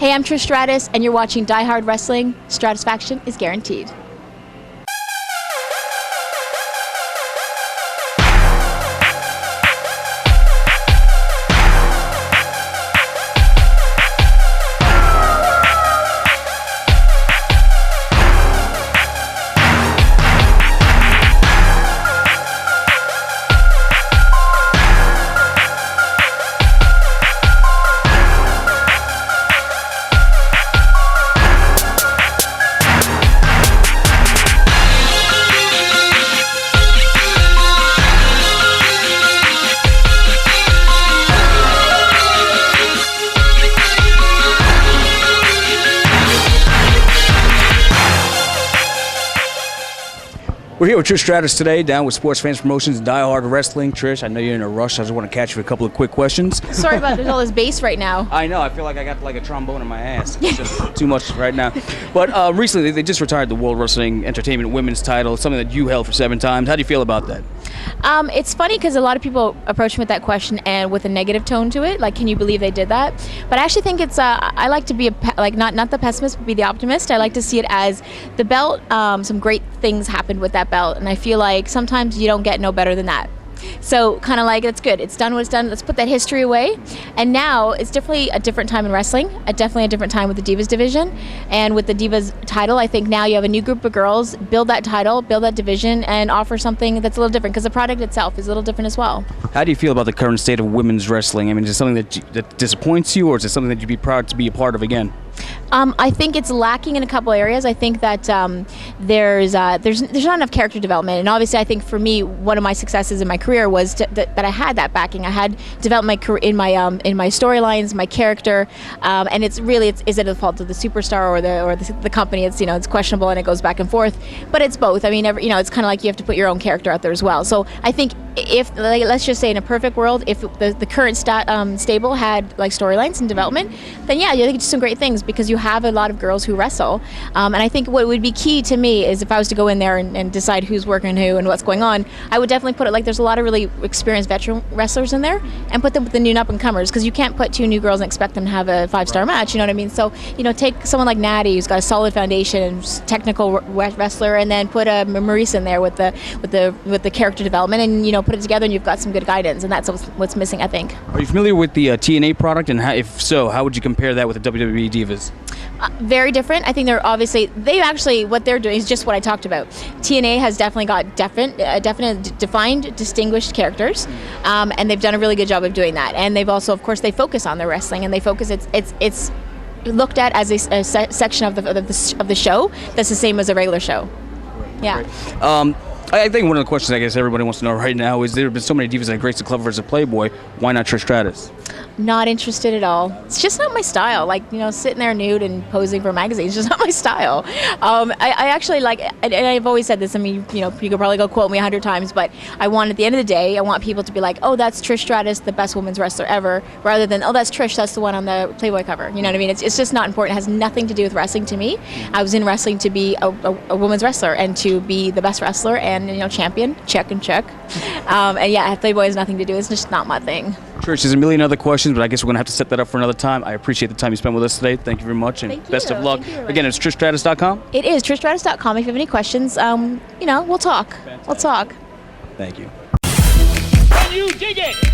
Hey, I'm Trish Stratus, and you're watching DieHard Wrestling. Stratisfaction is guaranteed. We're here with Trish Stratus today, down with Sports Fans Promotions, DieHard Wrestling. Trish, I know you're in a rush. I just want to catch you for a couple of quick questions. Sorry about there's all this bass right now. I know. I feel like I got like a trombone in my ass. It's just too much right now. But recently, they just retired the World Wrestling Entertainment Women's title, something that you held for 7 times. How do you feel about that? It's funny because a lot of people approach me with that question and with a negative tone to it, like, can you believe they did that? But I actually think it's, I like to be not the pessimist, but be the optimist. I like to see it as the belt. Some great things happened with that belt, and I feel like sometimes you don't get no better than that. So kind of like, it's good. It's done what it's done. Let's put that history away. And now it's definitely a different time in wrestling, definitely a different time with the Divas division. And with the Divas title, I think now you have a new group of girls, build that title, build that division, and offer something that's a little different, because the product itself is a little different as well. How do you feel about the current state of women's wrestling? I mean, is it something that disappoints you, or is it something that you'd be proud to be a part of again? I think it's lacking in a couple areas. I think that there's not enough character development, and obviously, I think for me, one of my successes in my career was that I had that backing. I had developed my career in my storylines, my character, and is it the fault of the superstar or the company? It's questionable, and it goes back and forth. But it's both. I mean, it's kind of like you have to put your own character out there as well. So I think if, let's just say, in a perfect world, if the current stable had like storylines and development, then yeah, you think it's some great things, because you have a lot of girls who wrestle. And I think what would be key to me is if I was to go in there and decide who's working who and what's going on, I would definitely put it like there's a lot of really experienced veteran wrestlers in there, and put them with the new up-and-comers, because you can't put 2 new girls and expect them to have a 5-star match, you know what I mean? So, take someone like Natty, who's got a solid foundation and technical wrestler, and then put a Maurice in there with the character development, and put it together, and you've got some good guidance, and that's what's missing, I think. Are you familiar with the TNA product, and if so, how would you compare that with the WWE Divas? Very different. I think what they're doing is just what I talked about. TNA has definitely got definite defined, distinguished characters, and they've done a really good job of doing that. And they've also, of course, they focus on their wrestling, and they focus. It's looked at as a section of the show that's the same as a regular show. Yeah. I think one of the questions I guess everybody wants to know right now is, there have been so many divas that grace the club versus Playboy. Why not Trish Stratus? Not interested at all. It's just not my style. Like, sitting there nude and posing for magazines is just not my style. I actually like, and I've always said this, I mean, you could probably go quote me 100 times, but at the end of the day, I want people to be like, oh, that's Trish Stratus, the best women's wrestler ever, rather than, oh, that's Trish, that's the one on the Playboy cover. You know what I mean? It's just not important. It has nothing to do with wrestling to me. I was in wrestling to be a women's wrestler and to be the best wrestler and, champion, check and check. And yeah, Playboy has nothing to do. It's just not my thing. Trish, there's a million other questions, but I guess we're going to have to set that up for another time. I appreciate the time you spent with us today. Thank you very much, and best of luck. Again, it's TrishStratus.com? It is, TrishStratus.com. If you have any questions, we'll talk. Fantastic. We'll talk. Thank you. Can you dig it?